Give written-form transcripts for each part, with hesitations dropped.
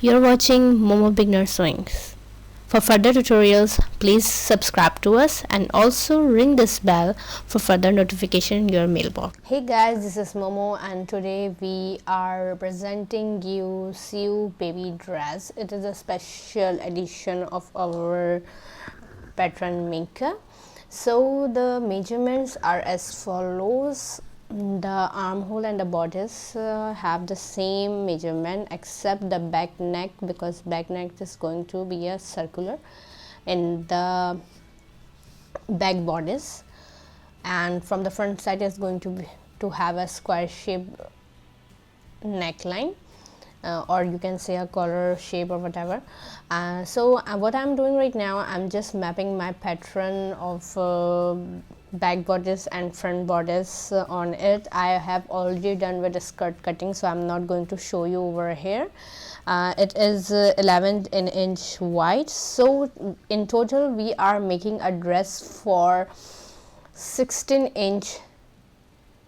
You're watching Momo Beginner Sewing. For further tutorials, please subscribe to us and also ring this bell for further notification in your mailbox. Hey guys, this is Momo and today we are presenting you Sew Baby Dress. It is a special edition of our pattern maker. So the measurements are as follows. The armhole and the bodice have the same measurement except the back neck, because back neck is going to be a circular in the back bodice, and from the front side is going to have a square shape neckline, or you can say a collar shape or whatever. So what I'm doing right now, I'm just mapping my pattern of back bodice and front bodice on it. I have already done with the skirt cutting, so I'm not going to show you over here. It is 11 inch wide, so in total we are making a dress for 16-inch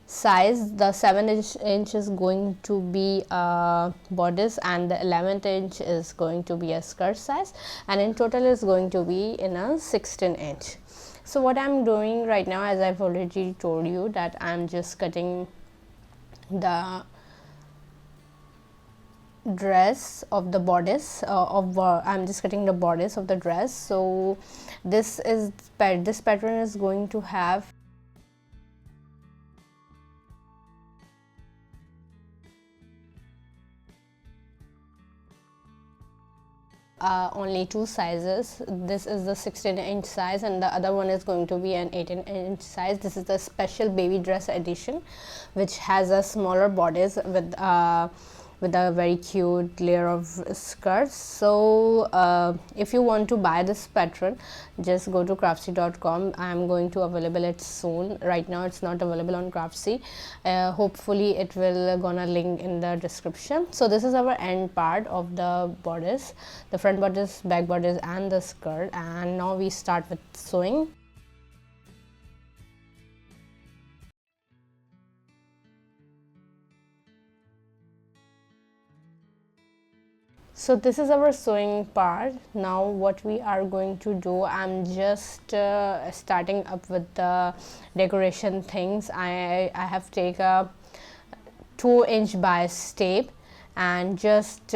size. The 7-inch is going to be a bodice and the 11th inch is going to be a skirt size, and in total is going to be in a 16-inch. So what I'm doing right now, as I've already told you, that I'm just cutting the dress of the bodice I'm just cutting the bodice of the dress. So this pattern is going to have only two sizes. This is the 16-inch size and the other one is going to be an 18-inch size. This is the special baby dress edition, which has a smaller bodice with a very cute layer of skirts. So if you want to buy this pattern, just go to craftsy.com. I'm going to available it soon. Right now it's not available on craftsy. Hopefully it will gonna link in the description. So this is our end part of the bodice, the front bodice, back bodice and the skirt, and now we start with sewing. So this is our sewing part. Now what we are going to do, I'm just starting up with the decoration things. I have taken a 2-inch bias tape and just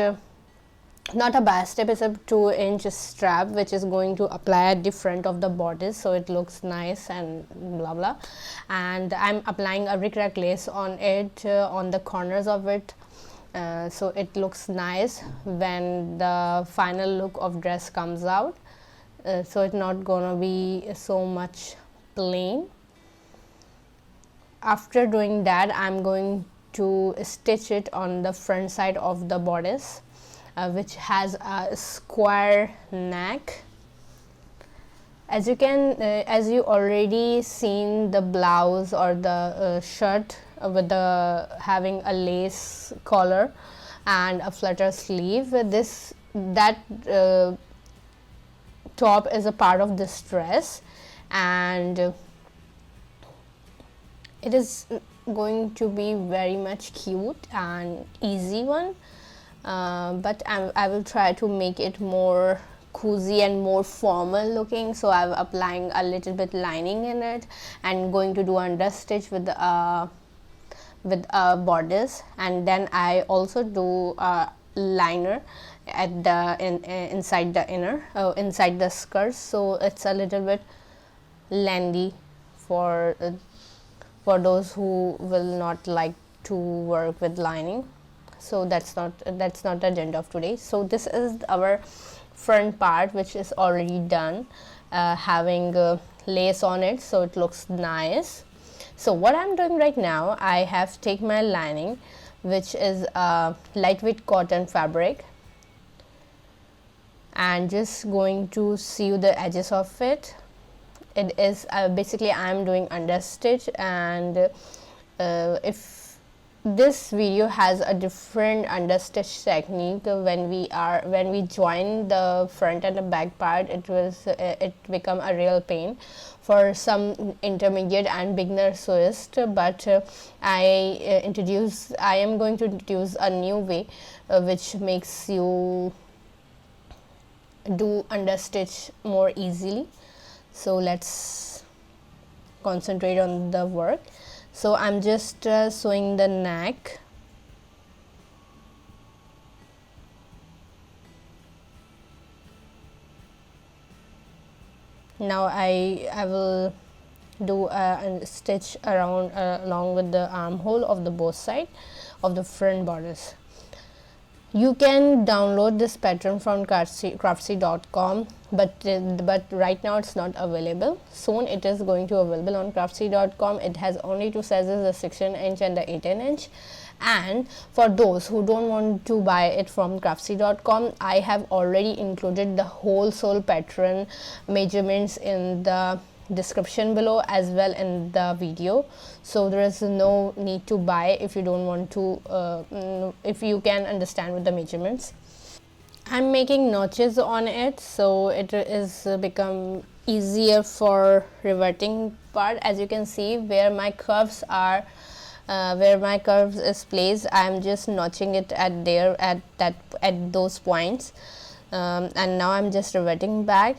not a bias tape, it's a 2-inch strap which is going to apply at the front of the bodice so it looks nice and blah blah. And I'm applying a rickrack lace on it, on the corners of it, so it looks nice when the final look of dress comes out. So it's not gonna be so much plain. After doing that, I'm going to stitch it on the front side of the bodice, which has a square neck. As you already seen the blouse or the shirt with the having a lace collar and a flutter sleeve. That top is a part of this dress, and it is going to be very much cute and easy one, but I will try to make it more cozy and more formal looking. So I'm applying a little bit lining in it and going to do under stitch with a bodice, and then I also do a liner at the inside the skirt, so it's a little bit lengthy for those who will not like to work with lining. So that's not the agenda of today. So this is our front part, which is already done, having lace on it, so it looks nice. So what I'm doing right now, I have taken my lining, which is a lightweight cotton fabric, and just going to sew the edges of it. It is basically I'm doing under stitch, and if this video has a different understitch technique. When we join the front and the back part, it become a real pain for some intermediate and beginner sewist, but I am going to introduce a new way which makes you do understitch more easily. So let's concentrate on the work. So I'm just sewing the neck. Now I will do a stitch around along with the armhole of the both side of the front bodice. You can download this pattern from craftsy.com, but right now it's not available. Soon it is going to available on craftsy.com. It has only two sizes, the 16" and the 18". And for those who don't want to buy it from craftsy.com, I have already included the whole sole pattern measurements in the description below as well in the video, so there is no need to buy if you don't want to if you can understand with the measurements. I'm making notches on it, so it is become easier for reverting part. As you can see, where my curves are where my curves is placed, I'm just notching it at those points, and now I'm just reverting back.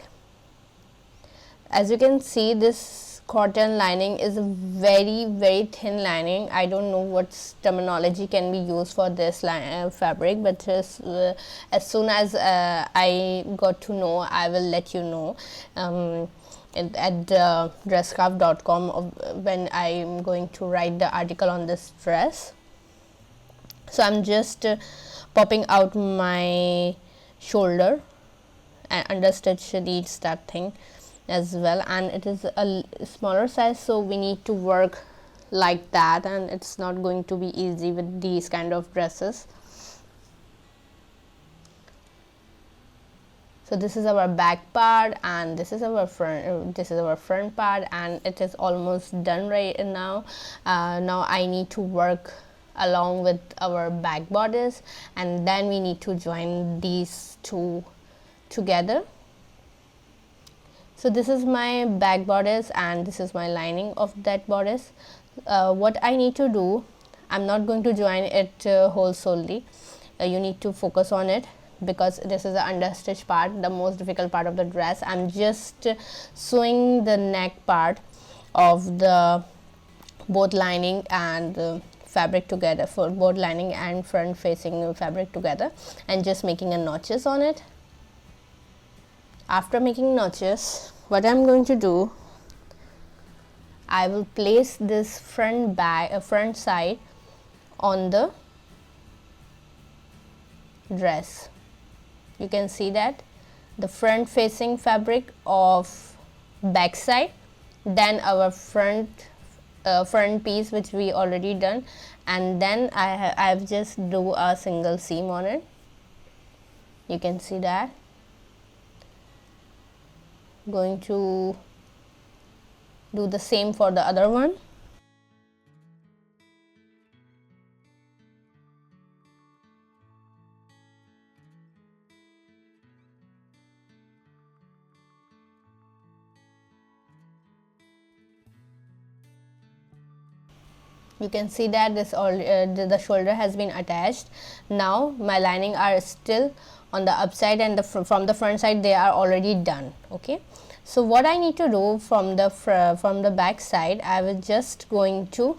As you can see, this cotton lining is a very thin lining. I don't know what terminology can be used for this fabric, but as soon as I got to know, I will let you know at dresscraft.com when I'm going to write the article on this dress. So I'm just popping out my shoulder, and understitch needs that thing as well, and it is a smaller size, so we need to work like that, and it's not going to be easy with these kind of dresses. So this is our back part, and this is our front part, and it is almost done right now. Now I need to work along with our back bodice, and then we need to join these two together. So this is my back bodice and this is my lining of that bodice. What I need to do, I'm not going to join it whole solely. You need to focus on it because this is the understitch part, the most difficult part of the dress. I'm just sewing the neck part of the both lining and fabric together, for both lining and front facing fabric together, and just making a notches on it. After making notches, what I'm going to do, I will place this front side on the dress. You can see that the front facing fabric of back side, then our front piece which we already done, and then I've just do a single seam on it. You can see that. Going to do the same for the other one. You can see that this the shoulder has been attached. Now my lining are still on the upside, and from the front side they are already done. Okay, so what I need to do from the back side, I was just going to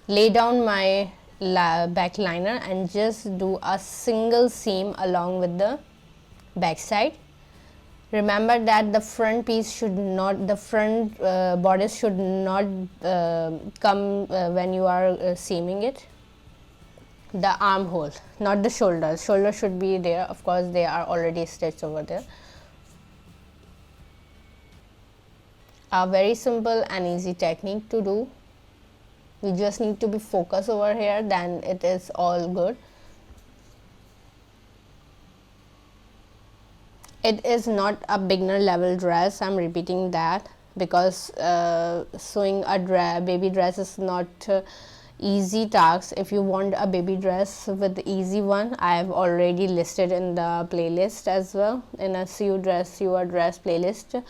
lay down my back liner and just do a single seam along with the back side. Remember that the front piece should not, the front bodice should not come when you are seaming it. The armhole, not the shoulder. Shoulder should be there. Of course, they are already stitched over there. A very simple and easy technique to do. We just need to be focused over here, then it is all good. It is not a beginner level dress, I'm repeating that. because sewing a baby dress is not easy task. If you want a baby dress with the easy one, I have already listed in the playlist as well, in a sew a dress playlist.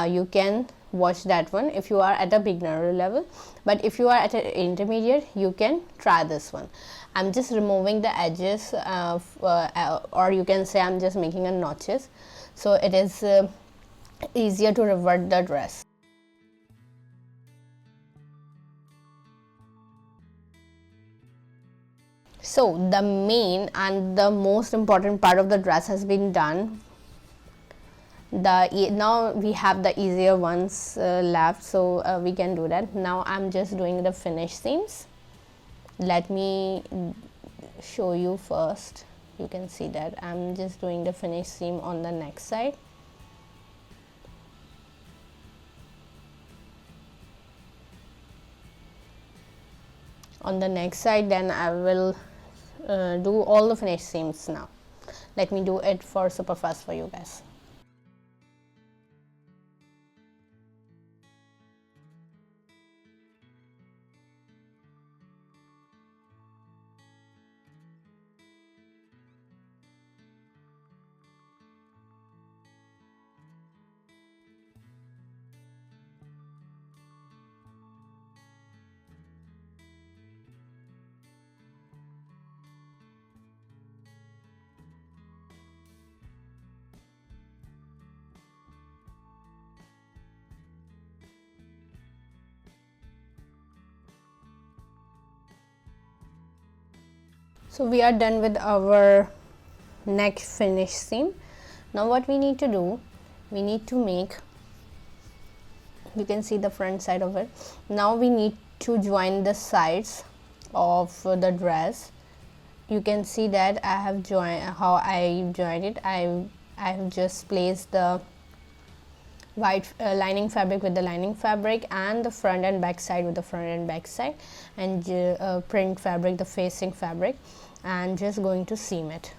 You can watch that one if you are at a beginner level, but if you are at an intermediate, you can try this one. I'm just removing the edges or you can say I'm just making a notches, so it is easier to revert the dress. So the main and the most important part of the dress has been done. Now we have the easier ones left, so we can do that. Now I'm just doing the finish seams. Let me show you first. You can see that I'm just doing the finish seam on the neck side. On the next side, then I will do all the finish seams. Now let me do it for super fast for you guys. So we are done with our neck finish seam. Now what we need to do, we need to make, you can see the front side of it. Now we need to join the sides of the dress. You can see that I have joined, how I joined it. I have just placed the white lining fabric with the lining fabric, and the front and back side with the front and back side, and print fabric, the facing fabric, and just going to seam it.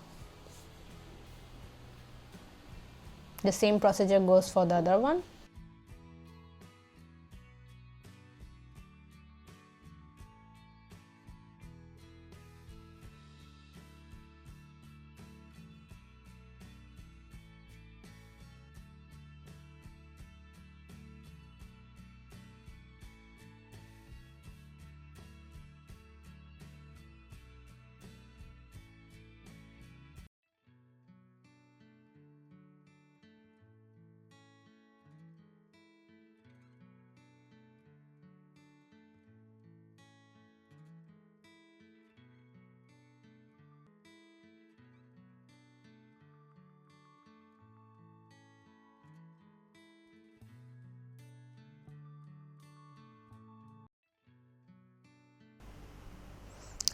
The same procedure goes for the other one.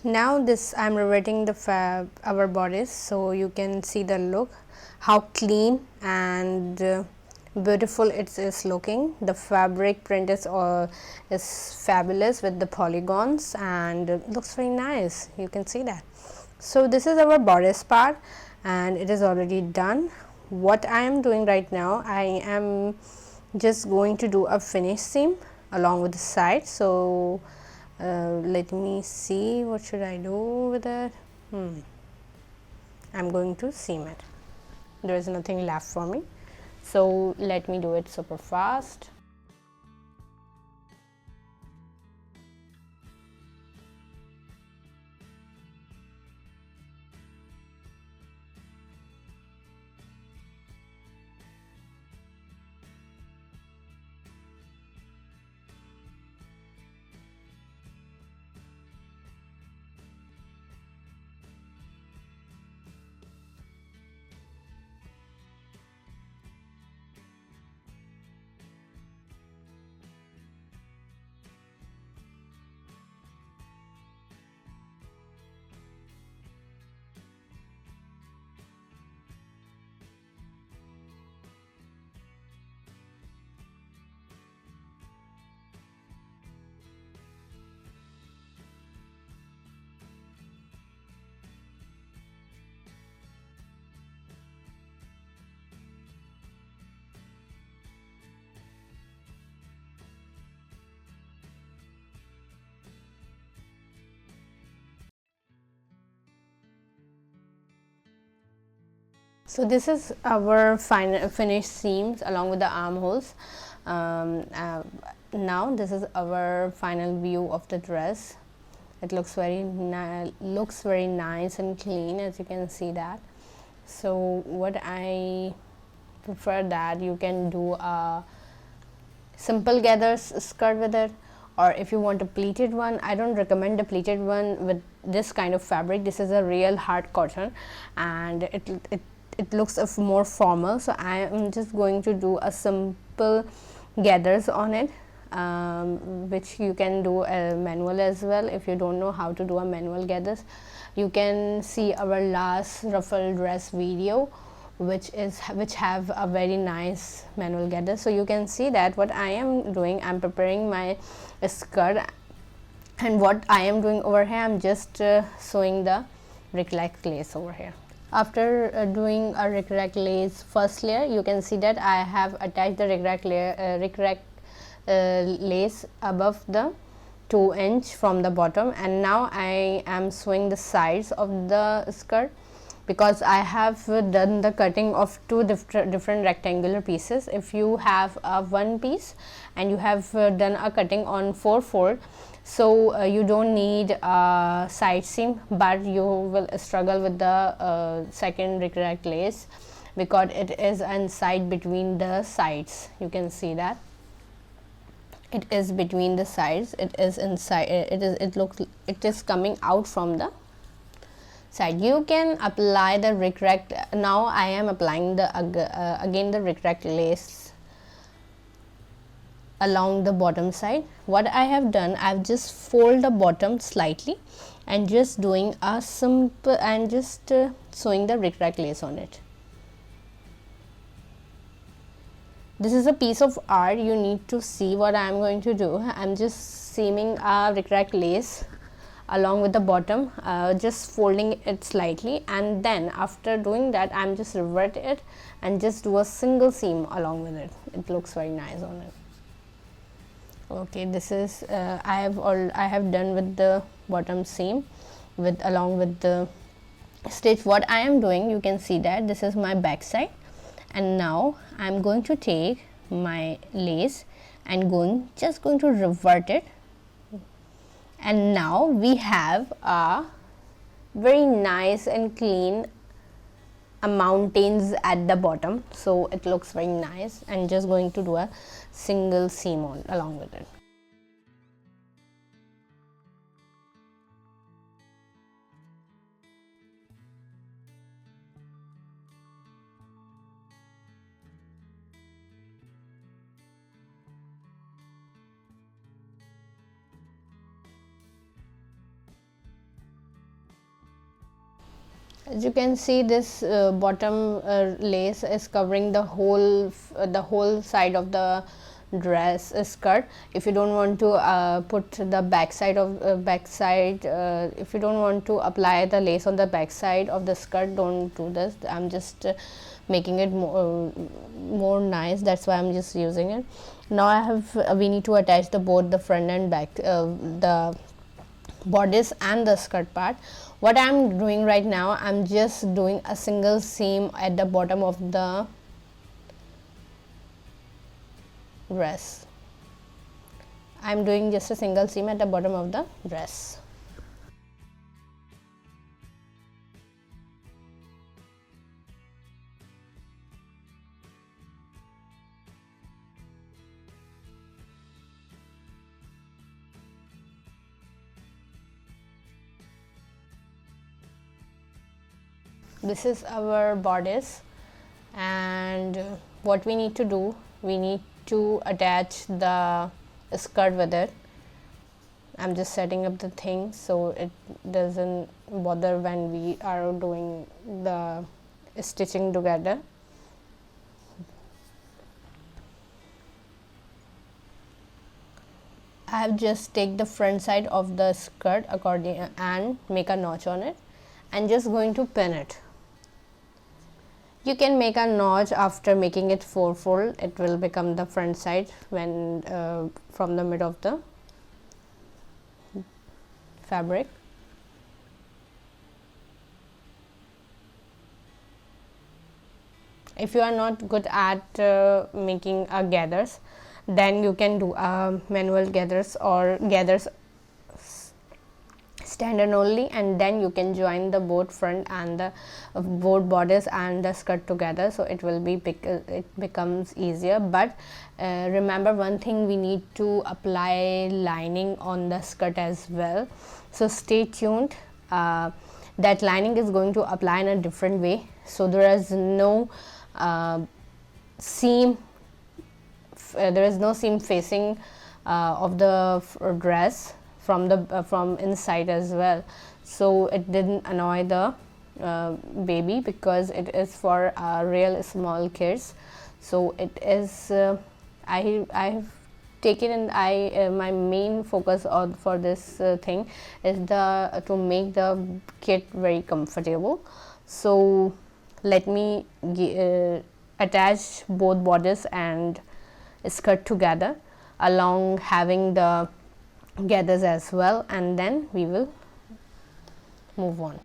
Now this I'm reverting the our bodice, so you can see the look, how clean and beautiful it is looking. The fabric print is fabulous with the polygons and looks very nice. You can see that. So this is our bodice part and it is already done. What I am doing right now, I am just going to do a finish seam along with the side. So let me see, what should I do with it? I'm going to seam it. There is nothing left for me, so let me do it super fast. So this is our finished seams along with the armholes. Now this is our final view of the dress. It looks very nice and clean, as you can see that. So what I prefer that you can do a simple gather skirt with it, or if you want a pleated one. I don't recommend a pleated one with this kind of fabric. This is a real hard cotton and it looks more formal, so I am just going to do a simple gathers on it, which you can do a manual as well. If you don't know how to do a manual gathers, you can see our last ruffle dress video, which have a very nice manual gather. So you can see that what I am doing, I'm preparing my skirt, and what I am doing over here, I'm just sewing the rickrack lace over here. After doing a rickrack lace first layer, you can see that I have attached the rickrack lace above the 2" from the bottom, and now I am sewing the sides of the skirt, because I have done the cutting of two different rectangular pieces. If you have one piece and you have done a cutting on 4/4, so you don't need a side seam, but you will struggle with the second rickrack lace, because it is inside between the sides. You can see that it is between the sides, it is inside, it is coming out from the side. You can apply the rickrack. Now I am applying the again the rickrack lace along the bottom side. What I have done, I've just fold the bottom slightly and just doing a simple and just sewing the rickrack lace on it. This is a piece of art. You need to see what I am going to do. I'm just seaming a rickrack lace along with the bottom, just folding it slightly, and then after doing that I'm just revert it and just do a single seam along with it. It looks very nice on it. Okay, this is I have done with the bottom seam along with the stitch. What I am doing, you can see that this is my back side, and now I'm going to take my lace and just going to revert it, and now we have a very nice and clean mountains at the bottom. So it looks very nice, and just going to do a single seam along with it. As you can see, this bottom lace is covering the whole side of the dress skirt. If you don't want to put the back side of if you don't want to apply the lace on the back side of the skirt, don't do this. I'm just making it more nice, that's why I'm just using it. Now we need to attach both the front and back, the bodice and the skirt part. What I'm doing right now, I'm just doing a single seam at the bottom of the dress. I'm doing just a single seam at the bottom of the dress. This is our bodice, and what we need to do, we need to attach the skirt with it. I'm just setting up the thing so it doesn't bother when we are doing the stitching together. I have just take the front side of the skirt and make a notch on it, and just going to pin it. You can make a notch after making it 4/4. It will become the front side when from the mid of the fabric. if you are not good at making gathers, then you can do manual gathers or gathers standard only, and then you can join the both front and the both bodice and the skirt together, so it will be it becomes easier. But remember one thing, we need to apply lining on the skirt as well, so stay tuned. That lining is going to apply in a different way, so there is no seam there is no seam facing of the dress from the from inside as well, so it didn't annoy the baby, because it is for real small kids. So it is I have taken, and my main focus on for this thing is the to make the kit very comfortable. So let me attach both bodice and skirt together along having the gathers as well, and then we will move on.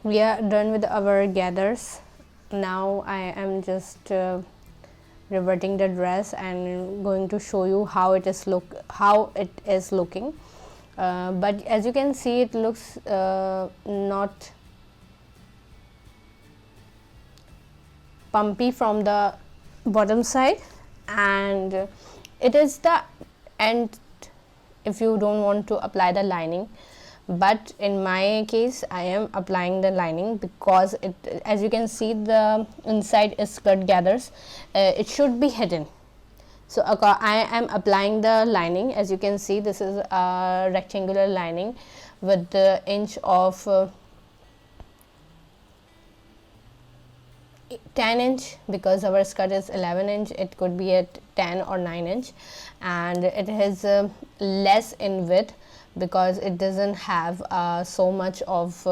We are done with our gathers. Now I am just reverting the dress and going to show you how it is looking. But as you can see, it looks not pumpy from the bottom side, and it is the end if you don't want to apply the lining. But in my case, I am applying the lining because it, as you can see, the inside is skirt gathers, it should be hidden. So I am applying the lining. As you can see, this is a rectangular lining with the inch of 10 inch, because our skirt is 11 inch, it could be at 10 or 9 inch, and it is less in width because it doesn't have so much of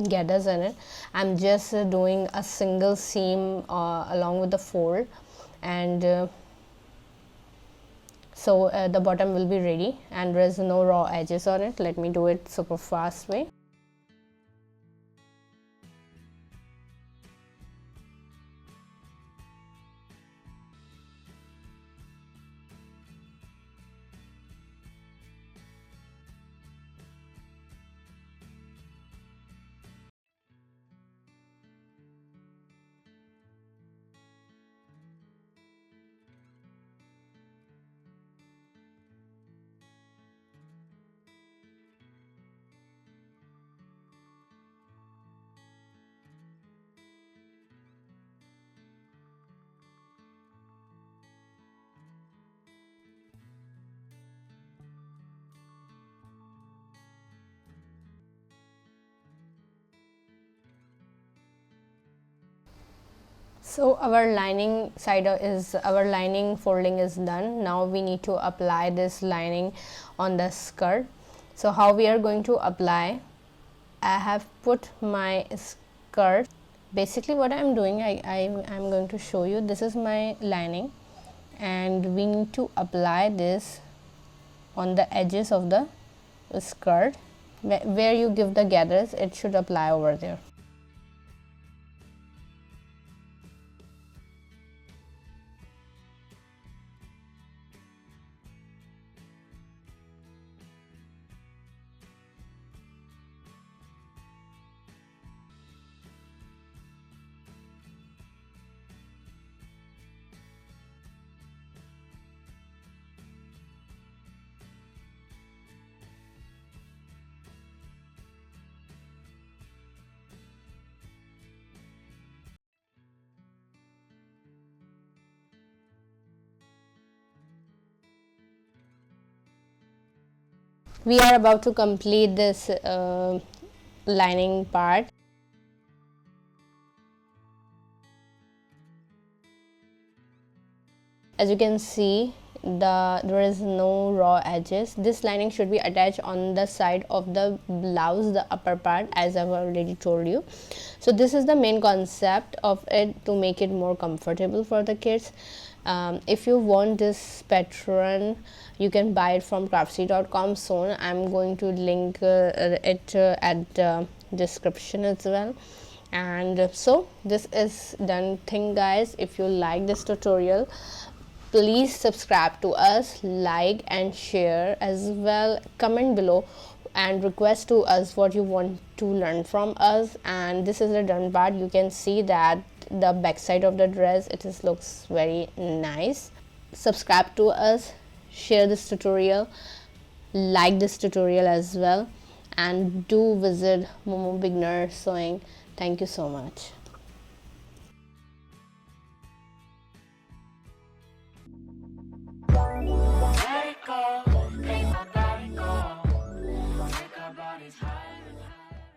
gathers in it. I'm just doing a single seam along with the fold, and so the bottom will be ready, and there is no raw edges on it. Let me do it super fast way. So our lining folding is done. Now we need to apply this lining on the skirt. So how we are going to apply, I have put my skirt. Basically what I am doing, I'm going to show you. This is my lining, and we need to apply this on the edges of the skirt. Where you give the gathers, it should apply over there. We are about to complete this lining part. As you can see, there is no raw edges. This lining should be attached on the side of the blouse, the upper part, as I've already told you. So this is the main concept of it, to make it more comfortable for the kids. If you want this pattern, you can buy it from craftsy.com soon. I'm going to link it at the description as well. And so this is done thing, guys. If you like this tutorial, please subscribe to us, like and share as well. Comment below and request to us what you want to learn from us. And this is the done part. You can see that the back side of the dress, it is looks very nice. Subscribe to us, share this tutorial, like this tutorial as well, and do visit Momo Beginner Sewing. Thank you so much.